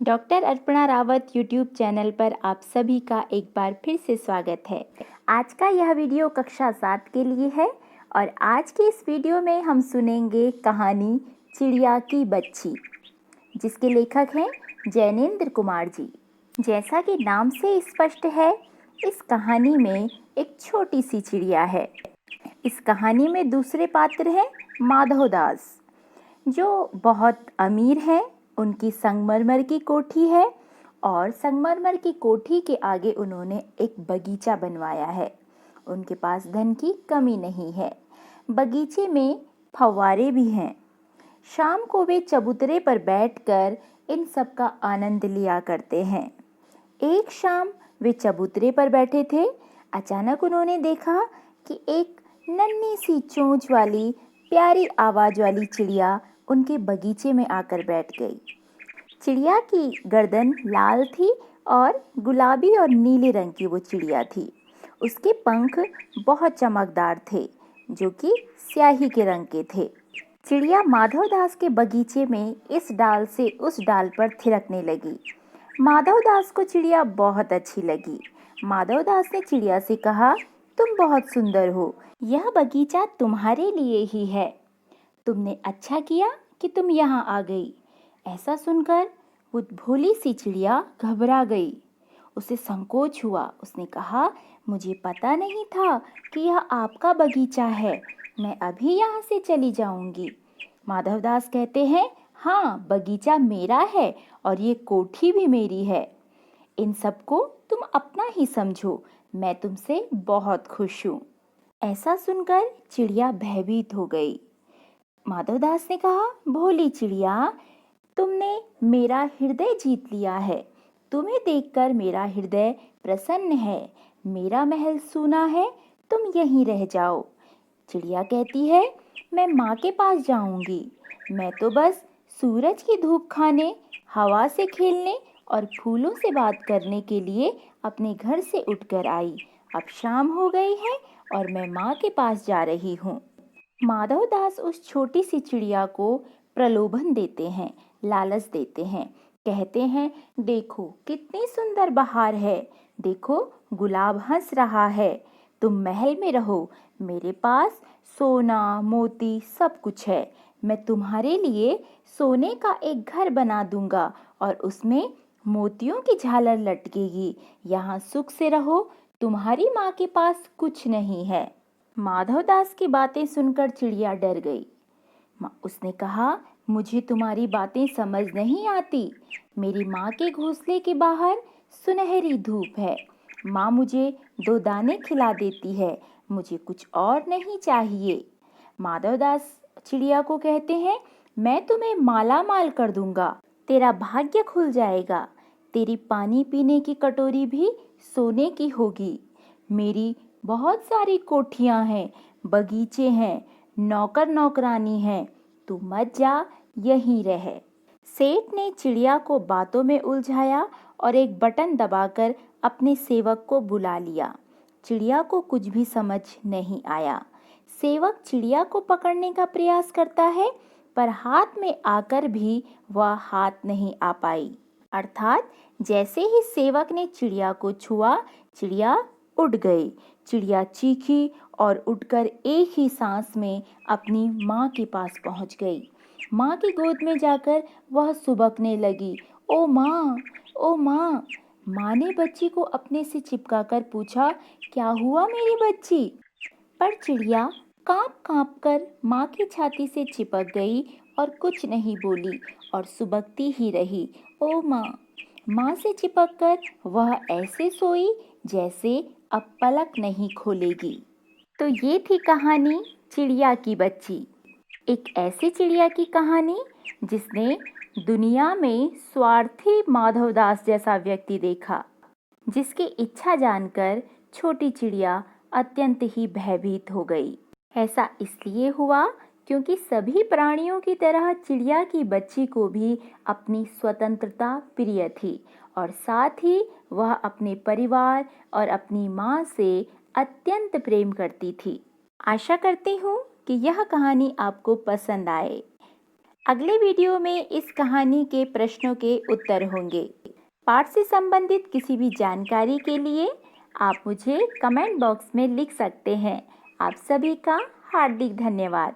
Doctor Arpana Rawat YouTube channel पर आप सभी का एक बार फिर से स्वागत है। आज का यह वीडियो कक्षा 7 के लिए है और आज के इस वीडियो में हम सुनेंगे कहानी चिड़िया की बच्ची, जिसके लेखक हैं जैनेंद्र कुमार जी। जैसा कि नाम से स्पष्ट है, इस कहानी में एक छोटी सी चिड़िया है। इस कहानी में दूसरे पात्र हैं माधव दास, जो बहुत अमीर हैं। उनकी संगमरमर की कोठी है और संगमरमर की कोठी के आगे उन्होंने एक बगीचा बनवाया है। उनके पास धन की कमी नहीं है। बगीचे में फव्वारे भी हैं। शाम को वे चबूतरे पर बैठकर इन सब का आनंद लिया करते हैं। एक शाम वे चबूतरे पर बैठे थे। अचानक उन्होंने देखा कि एक नन्ही सी चोंच वाली प्यारी आवाज वाली चिड़िया उनके बगीचे में आकर बैठ गई। चिड़िया की गर्दन लाल थी और गुलाबी और नीले रंग की वो चिड़िया थी। उसके पंख बहुत चमकदार थे, जो कि स्याही के रंग के थे। चिड़िया माधवदास के बगीचे में इस डाल से उस डाल पर थिरकने लगी। माधवदास को चिड़िया बहुत अच्छी लगी। माधवदास ने चिड़िया से कहा, तुम बहुत सुंदर हो, यह बगीचा तुम्हारे लिए ही है। तुमने अच्छा किया कि तुम यहाँ आ गई। ऐसा सुनकर वो भोली सी चिड़िया घबरा गई। उसे संकोच हुआ। उसने कहा, मुझे पता नहीं था कि यह आपका बगीचा है। मैं अभी यहाँ से चली जाऊंगी। माधवदास कहते हैं, हाँ, बगीचा मेरा है और ये कोठी भी मेरी है। इन सबको तुम अपना ही समझो। मैं तुमसे बहुत खुश हूँ। ऐसा सुनकर चिड़िया भयभीत हो गई। माधवदास ने कहा, भोली चिड़िया, तुमने मेरा हृदय जीत लिया है। तुम्हें देखकर मेरा हृदय प्रसन्न है। मेरा महल सूना है, तुम यहीं रह जाओ। चिड़िया कहती है, मैं माँ के पास जाऊंगी। मैं तो बस सूरज की धूप खाने, हवा से खेलने और फूलों से बात करने के लिए अपने घर से उठकर आई। अब शाम हो गई है और मैं माँ के पास जा रही हूँ। माधवदास उस छोटी सी चिड़िया को प्रलोभन देते हैं, लालच देते हैं। कहते हैं, देखो कितनी सुंदर बहार है, देखो गुलाब हंस रहा है। तुम महल में रहो, मेरे पास सोना मोती सब कुछ है। मैं तुम्हारे लिए सोने का एक घर बना दूंगा और उसमें मोतियों की झालर लटकेगी। यहाँ सुख से रहो, तुम्हारी माँ के पास कुछ नहीं है। माधवदास की बातें सुनकर चिड़िया डर गई। उसने कहा, मुझे तुम्हारी बातें समझ नहीं आती। मेरी माँ के घोंसले के बाहर सुनहरी धूप है। माँ मुझे 2 दाने खिला देती है, मुझे कुछ और नहीं चाहिए। माधवदास चिड़िया को कहते हैं, मैं तुम्हें माला माल कर दूंगा। तेरा भाग्य खुल जाएगा। तेरी पानी पीने की कटोरी भी सोने की होगी। मेरी बहुत सारी कोठियां हैं, बगीचे हैं, नौकर नौकरानी हैं। तू मत जा, यहीं रह। सेठ ने चिड़िया को बातों में उलझाया और एक बटन दबाकर अपने सेवक को बुला लिया। चिड़िया को कुछ भी समझ नहीं आया। सेवक चिड़िया को पकड़ने का प्रयास करता है, पर हाथ में आकर भी वह हाथ नहीं आ पाई। अर्थात जैसे ही सेवक ने चिड़िया को छुआ, चिड़िया उड़ गई। चिड़िया चीखी और उड़कर एक ही सांस में अपनी माँ के पास पहुँच गई। माँ की गोद में जाकर वह सुबकने लगी, ओ माँ, ओ माँ। माँ ने बच्ची को अपने से चिपकाकर पूछा, क्या हुआ मेरी बच्ची? पर चिड़िया काँप काँप कर माँ की छाती से चिपक गई और कुछ नहीं बोली और सुबकती ही रही, ओ माँ। माँ से चिपककर वह ऐसे सोई जैसे अब पलक नहीं खोलेगी। तो ये थी कहानी चिड़िया की बच्ची। एक ऐसी चिड़िया की कहानी जिसने दुनिया में स्वार्थी माधवदास जैसा व्यक्ति देखा, जिसकी इच्छा जानकर छोटी चिड़िया अत्यंत ही भयभीत हो गई। ऐसा इसलिए हुआ क्योंकि सभी प्राणियों की तरह चिड़िया की बच्ची को भी अपनी स्वतंत्रता प्रिय थी और साथ ही वह अपने परिवार और अपनी माँ से अत्यंत प्रेम करती थी। आशा करती हूँ कि यह कहानी आपको पसंद आए। अगले वीडियो में इस कहानी के प्रश्नों के उत्तर होंगे। पाठ से संबंधित किसी भी जानकारी के लिए आप मुझे कमेंट बॉक्स में लिख सकते हैं। आप सभी का हार्दिक धन्यवाद।